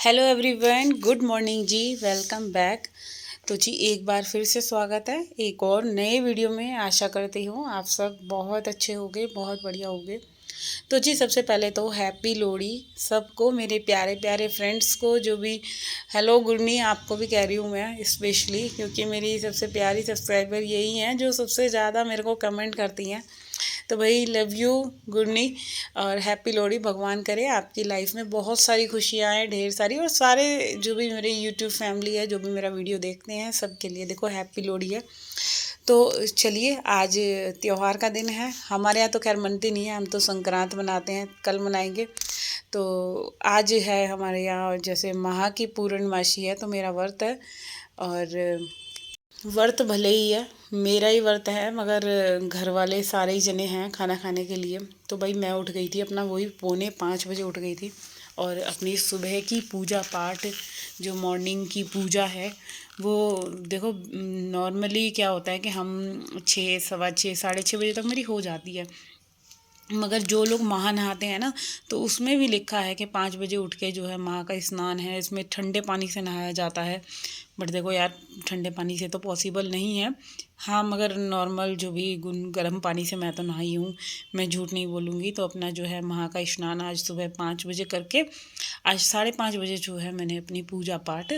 Hello everyone, good morning ji. Welcome back. तो जी एक बार फिर से स्वागत है एक और नए वीडियो में। आशा करती हूँ आप सब बहुत अच्छे होंगे, बहुत बढ़िया होंगे। तो जी सबसे पहले तो हैप्पी लोहड़ी सबको, मेरे प्यारे प्यारे फ्रेंड्स को जो भी। हेलो गुरनी, आपको भी कह रही हूँ मैं स्पेशली, क्योंकि मेरी सबसे प्यारी सब्सक्राइबर यही हैं जो सबसे ज़्यादा मेरे को कमेंट करती हैं। तो भाई लव यू गुरनी, और हैप्पी लोहड़ी। भगवान करे आपकी लाइफ में बहुत सारी खुशियाँ आए, ढेर सारी। और सारे जो भी मेरे यूट्यूब फैमिली है, जो भी मेरा वीडियो देखते हैं, सबके लिए देखो हैप्पी लोहड़ी है। तो चलिए, आज त्योहार का दिन है। हमारे यहाँ तो खैर मनती नहीं है, हम तो संक्रांत मनाते हैं, कल मनाएंगे। तो आज है हमारे यहाँ, जैसे माह की पूर्णमासी है, तो मेरा व्रत है। और व्रत भले ही है, मेरा ही व्रत है, मगर घर वाले सारे ही जने हैं खाना खाने के लिए। तो भाई मैं उठ गई थी अपना, वही 4:45 उठ गई थी। और अपनी सुबह की पूजा पाठ, जो मॉर्निंग की पूजा है, वो देखो नॉर्मली क्या होता है कि हम 6, 6:15, 6:30 बजे तक मेरी हो जाती है। मगर जो लोग माह नहाते हैं ना, तो उसमें भी लिखा है कि 5 बजे उठ के जो है माह का स्नान है, इसमें ठंडे पानी से नहाया जाता है। बट देखो यार, ठंडे पानी से तो पॉसिबल नहीं है। हाँ, मगर नॉर्मल जो भी गर्म पानी से मैं तो नहाई हूँ, मैं झूठ नहीं बोलूँगी। तो अपना जो है माह का स्नान आज सुबह 5 बजे करके, आज 5:30 बजे जो है मैंने अपनी पूजा पाठ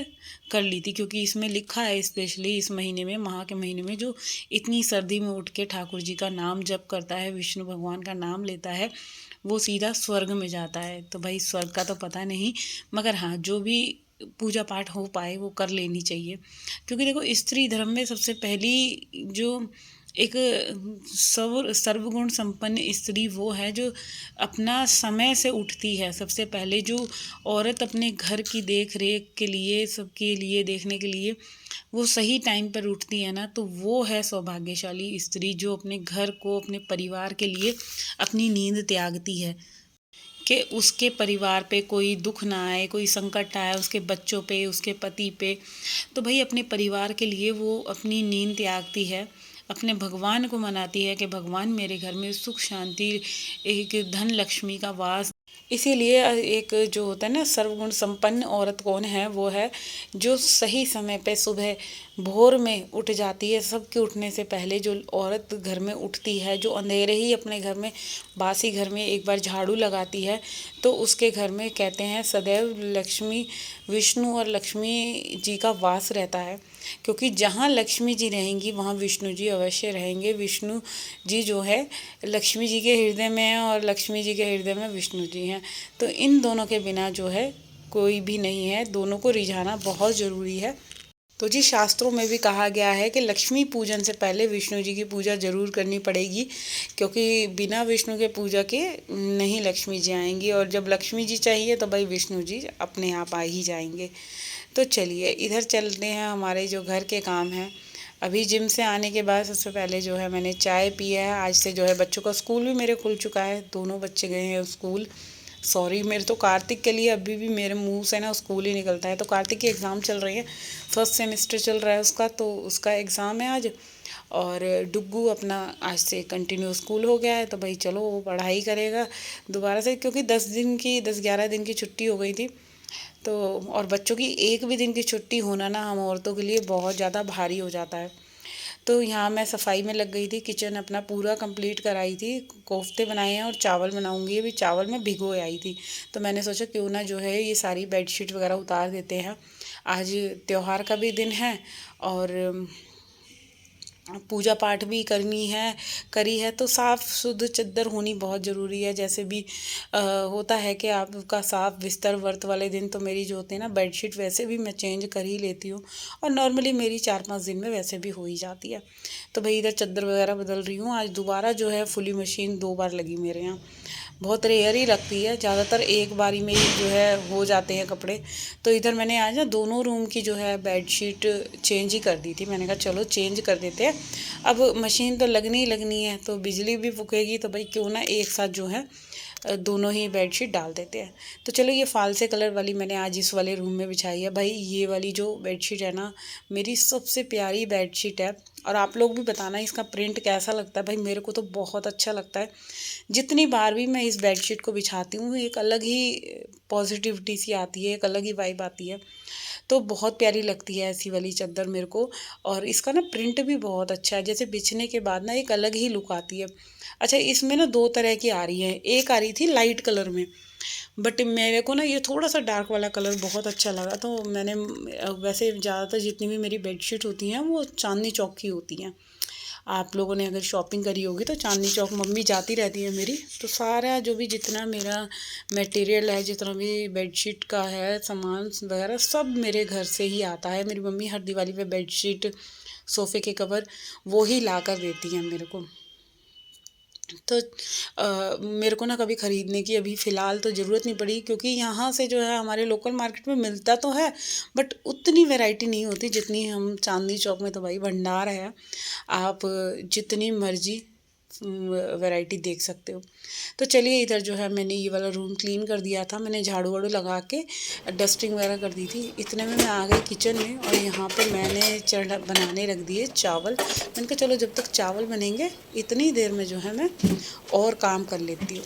कर ली थी। क्योंकि इसमें लिखा है स्पेशली इस महीने में, माह के महीने में, जो इतनी सर्दी में उठ के ठाकुर जी का नाम जप करता है, विष्णु भगवान का नाम लेता है, वो सीधा स्वर्ग में जाता है। तो भाई स्वर्ग का तो पता नहीं, मगर हाँ जो भी पूजा पाठ हो पाए वो कर लेनी चाहिए। क्योंकि देखो स्त्री धर्म में सबसे पहली जो एक सर्वगुण संपन्न स्त्री वो है जो अपना समय से उठती है। सबसे पहले जो औरत अपने घर की देख रेख के लिए, सबके लिए देखने के लिए वो सही टाइम पर उठती है ना, तो वो है सौभाग्यशाली स्त्री, जो अपने घर को, अपने परिवार के लिए अपनी नींद त्यागती है कि उसके परिवार पे कोई दुख ना आए, कोई संकट ना आए, उसके बच्चों पे, उसके पति पे। तो भाई अपने परिवार के लिए वो अपनी नींद त्यागती है, अपने भगवान को मनाती है कि भगवान मेरे घर में सुख शांति, एक धन लक्ष्मी का वास। इसीलिए एक जो होता है ना सर्वगुण संपन्न औरत कौन है, वो है जो सही समय पे सुबह भोर में उठ जाती है। सबके उठने से पहले जो औरत घर में उठती है, जो अंधेरे ही अपने घर में, बासी घर में एक बार झाड़ू लगाती है, तो उसके घर में कहते हैं सदैव लक्ष्मी, विष्णु और लक्ष्मी जी का वास रहता है। क्योंकि जहाँ लक्ष्मी जी रहेंगी वहाँ विष्णु जी अवश्य रहेंगे। विष्णु जी जो है लक्ष्मी जी के हृदय में है, और लक्ष्मी जी के हृदय में विष्णु जी हैं। तो इन दोनों के बिना जो है कोई भी नहीं है, दोनों को रिझाना बहुत ज़रूरी है। तो जी शास्त्रों में भी कहा गया है कि लक्ष्मी पूजन से पहले विष्णु जी की पूजा जरूर करनी पड़ेगी, क्योंकि बिना विष्णु के पूजा के नहीं लक्ष्मी जी आएंगी, और जब लक्ष्मी जी चाहिए तो भाई विष्णु जी अपने आप आ ही जाएंगे। तो चलिए इधर चलते हैं, हमारे जो घर के काम हैं। अभी जिम से आने के बाद सबसे पहले जो है मैंने चाय पी है। आज से जो है बच्चों का स्कूल भी मेरे खुल चुका है, दोनों बच्चे गए हैं स्कूल। सॉरी, मेरे तो कार्तिक के लिए अभी भी मेरे मुंह से ना स्कूल ही निकलता है। तो कार्तिक की एग्ज़ाम चल रही है, फर्स्ट सेमेस्टर चल रहा है उसका, तो उसका एग्ज़ाम है आज। और डुग्गू अपना आज से कंटिन्यू स्कूल हो गया है, तो भाई चलो वो पढ़ाई करेगा दोबारा से, क्योंकि 10-11 दिन की छुट्टी हो गई थी। तो और बच्चों की एक भी दिन की छुट्टी होना ना हम औरतों के लिए बहुत ज़्यादा भारी हो जाता है। तो यहाँ मैं सफाई में लग गई थी, किचन अपना पूरा कंप्लीट कराई थी। कोफ्ते बनाए हैं और चावल बनाऊंगी। अभी चावल मैं भिगो आई थी, तो मैंने सोचा क्यों ना जो है ये सारी बेडशीट वगैरह उतार देते हैं। आज त्योहार का भी दिन है, और पूजा पाठ भी करनी है, करी है, तो साफ़ शुद्ध चद्दर होनी बहुत ज़रूरी है। जैसे भी होता है कि आपका साफ़ बिस्तर, व्रत वाले दिन तो मेरी जो होती है ना बेडशीट, वैसे भी मैं चेंज कर ही लेती हूँ, और नॉर्मली मेरी 4-5 दिन में वैसे भी हो ही जाती है। तो भाई इधर चद्दर वगैरह बदल रही हूँ। आज दोबारा जो है फुली मशीन 2 बार लगी मेरे यहाँ, बहुत रेयर ही लगती है, ज़्यादातर एक बारी में ही जो है हो जाते हैं कपड़े। तो इधर मैंने आज ना दोनों रूम की जो है बेडशीट चेंज ही कर दी थी। मैंने कहा चलो चेंज कर देते हैं, अब मशीन तो लगनी ही लगनी है, तो बिजली भी फूकेगी, तो भाई क्यों ना एक साथ जो है दोनों ही बेडशीट डाल देते हैं। तो चलो ये फालसे कलर वाली मैंने आज इस वाले रूम में बिछाई है। भाई ये वाली जो बेडशीट है ना, मेरी सबसे प्यारी बेडशीट है, और आप लोग भी बताना इसका प्रिंट कैसा लगता है। भाई मेरे को तो बहुत अच्छा लगता है। जितनी बार भी मैं इस बेडशीट को बिछाती हूँ एक अलग ही पॉजिटिविटी सी आती है, एक अलग ही वाइब आती है। तो बहुत प्यारी लगती है ऐसी वाली चादर मेरे को। और इसका ना प्रिंट भी बहुत अच्छा है, जैसे बिछने के बाद ना एक अलग ही लुक आती है। अच्छा, इसमें ना दो तरह की आ रही है, एक आ रही थी लाइट कलर में, बट मेरे को ना ये थोड़ा सा डार्क वाला कलर बहुत अच्छा लगा, तो मैंने वैसे ज़्यादातर जितनी भी मेरी बेडशीट होती हैं वो चांदनी चौक की होती हैं। आप लोगों ने अगर शॉपिंग करी होगी तो चांदनी चौक मम्मी जाती रहती है मेरी, तो सारा जो भी जितना मेरा मटेरियल है, जितना भी बेडशीट का है सामान वगैरह, सब मेरे घर से ही आता है। मेरी मम्मी हर दिवाली पे बेडशीट, सोफ़े के कवर वो ही ला कर देती हैं मेरे को। तो मेरे को ना कभी ख़रीदने की अभी फ़िलहाल तो ज़रूरत नहीं पड़ी, क्योंकि यहाँ से जो है हमारे लोकल मार्केट में मिलता तो है, बट उतनी वैरायटी नहीं होती जितनी हम चांदनी चौक में, तो भाई भंडार है, आप जितनी मर्ज़ी वैरायटी देख सकते हो। तो चलिए, इधर जो है मैंने ये वाला रूम क्लीन कर दिया था, मैंने झाड़ू वाड़ू लगा के डस्टिंग वगैरह कर दी थी। इतने में मैं आ गई किचन में, और यहाँ पे मैंने चढ़ा बनाने रख दिए चावल। मैंने कहा चलो जब तक चावल बनेंगे इतनी देर में जो है मैं और काम कर लेती हूँ।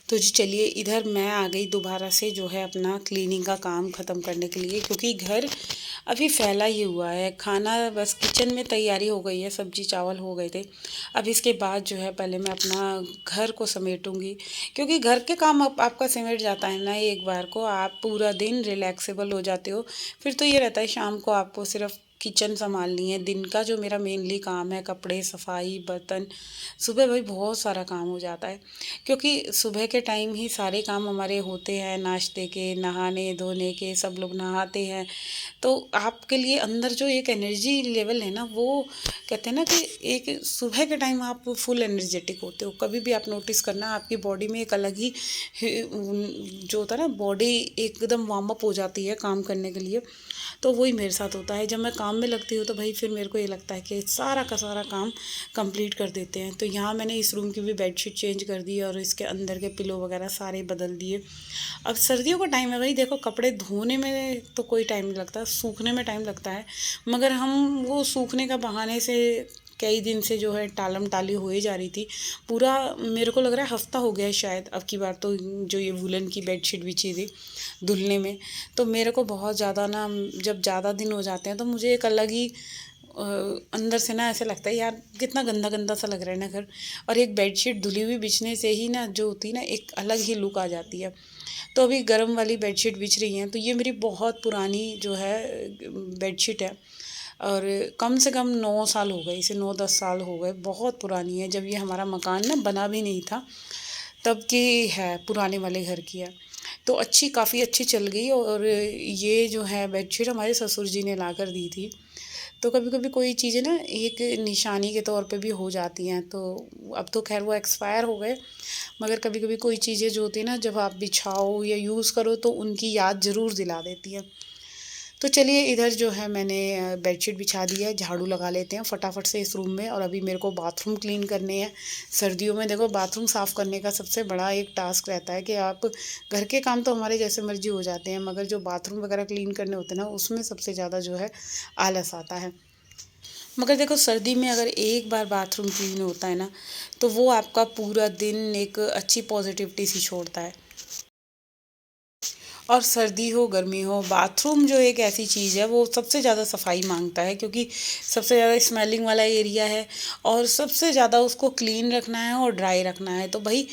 तो जी चलिए, इधर मैं आ गई दोबारा से जो है अपना क्लीनिंग का काम ख़त्म करने के लिए, क्योंकि घर अभी फैला ही हुआ है। खाना बस किचन में तैयारी हो गई है, सब्जी चावल हो गए थे। अब इसके बाद जो है पहले मैं अपना घर को समेटूंगी, क्योंकि घर के काम आपका सिमट जाता है ना एक बार को, आप पूरा दिन रिलैक्सेबल हो जाते हो। फिर तो ये रहता है शाम को आपको सिर्फ किचन संभालनी है। दिन का जो मेरा मेनली काम है कपड़े सफाई बर्तन, सुबह भाई बहुत सारा काम हो जाता है, क्योंकि सुबह के टाइम ही सारे काम हमारे होते हैं, नाश्ते के, नहाने धोने के, सब लोग नहाते हैं। तो आपके लिए अंदर जो एक एनर्जी लेवल है ना, वो कहते हैं ना कि एक सुबह के टाइम आप फुल एनर्जेटिक होते हो। कभी भी आप नोटिस करना, आपकी बॉडी में एक अलग ही जो होता है ना, बॉडी एकदम वार्म अप हो जाती है काम करने के लिए। तो वही मेरे साथ होता है, जब मैं काम में लगती हूँ तो भाई फिर मेरे को ये लगता है कि सारा का सारा काम कंप्लीट कर देते हैं। तो यहाँ मैंने इस रूम की भी बेडशीट चेंज कर दी और इसके अंदर के पिलो वगैरह सारे बदल दिए। अब सर्दियों का टाइम है भाई, देखो कपड़े धोने में तो कोई टाइम नहीं लगता, सूखने में टाइम लगता है, मगर हम वो सूखने का बहाने से कई दिन से जो है टालम टाली हो ही जा रही थी। पूरा मेरे को लग रहा है हफ्ता हो गया है शायद अब की बार तो, जो ये वुलन की बेडशीट बिछी थी धुलने में। तो मेरे को बहुत ज़्यादा ना, जब ज़्यादा दिन हो जाते हैं तो मुझे एक अलग ही अंदर से ना ऐसे लगता है यार कितना गंदा गंदा सा लग रहा है ना घर। और एक बेडशीट धुली हुई बिछने से ही ना जो होती है ना एक अलग ही लुक आ जाती है। तो अभी गर्म वाली बेडशीट बिछ रही हैं, तो ये मेरी बहुत पुरानी जो है बेडशीट है, और कम से कम 9 साल हो गए इसे, 9-10 साल हो गए, बहुत पुरानी है। जब ये हमारा मकान ना बना भी नहीं था तब की है, पुराने वाले घर की है। तो अच्छी, काफ़ी अच्छी चल गई। और ये जो है बेडशीट हमारे ससुर जी ने ला कर दी थी। तो कभी कभी कोई चीज़ें ना एक निशानी के तौर पे भी हो जाती हैं, तो अब तो खैर वो एक्सपायर हो गए, मगर कभी कभी कोई चीज़ें जो होती हैं ना, जब आप बिछाओ या यूज़ करो तो उनकी याद ज़रूर दिला देती है। तो चलिए इधर जो है मैंने बेडशीट बिछा दी है, झाड़ू लगा लेते हैं फटाफट से इस रूम में। और अभी मेरे को बाथरूम क्लीन करने हैं। सर्दियों में देखो बाथरूम साफ़ करने का सबसे बड़ा एक टास्क रहता है कि आप घर के काम तो हमारे जैसे मर्जी हो जाते हैं, मगर जो बाथरूम वगैरह क्लीन करने होते हैं ना, उसमें सबसे ज़्यादा जो है आलस आता है। मगर देखो सर्दी में अगर एक बार बाथरूम क्लीन होता है ना, तो वो आपका पूरा दिन एक अच्छी पॉजिटिविटी सी छोड़ता है। और सर्दी हो गर्मी हो, बाथरूम जो एक ऐसी चीज़ है वो सबसे ज़्यादा सफाई मांगता है, क्योंकि सबसे ज़्यादा स्मेलिंग वाला एरिया है और सबसे ज़्यादा उसको क्लीन रखना है और ड्राई रखना है। तो भाई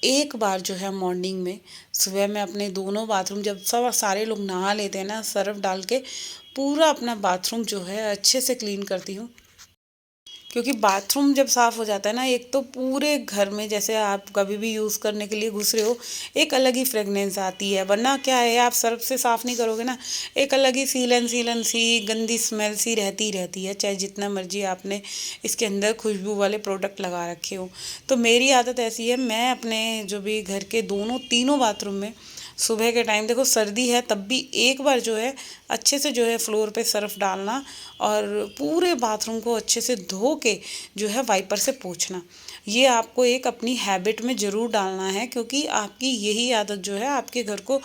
एक बार जो है मॉर्निंग में, सुबह में अपने दोनों बाथरूम जब सब सारे लोग नहा लेते हैं ना, सर्फ डाल के पूरा अपना बाथरूम जो है अच्छे से क्लीन करती हूँ। क्योंकि बाथरूम जब साफ़ हो जाता है ना, एक तो पूरे घर में जैसे आप कभी भी यूज़ करने के लिए घुस रहे हो, एक अलग ही फ्रेगनेंस आती है। वरना क्या है, आप सर्फ से साफ़ नहीं करोगे ना, एक अलग ही सीलन सीलन सी गंदी स्मेल सी रहती ही रहती है, चाहे जितना मर्जी आपने इसके अंदर खुशबू वाले प्रोडक्ट लगा रखे हो। तो मेरी आदत ऐसी है, मैं अपने जो भी घर के दोनों तीनों बाथरूम में सुबह के टाइम, देखो सर्दी है तब भी एक बार जो है अच्छे से जो है फ्लोर पे सर्फ डालना और पूरे बाथरूम को अच्छे से धो के जो है वाइपर से पोंछना। ये आपको एक अपनी हैबिट में ज़रूर डालना है, क्योंकि आपकी यही आदत जो है आपके घर को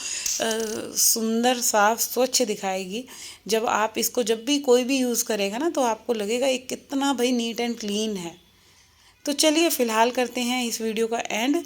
सुंदर साफ स्वच्छ दिखाएगी। जब आप इसको जब भी कोई भी यूज़ करेगा ना, तो आपको लगेगा ये कितना भाई नीट एंड क्लीन है। तो चलिए फ़िलहाल करते हैं इस वीडियो का एंड।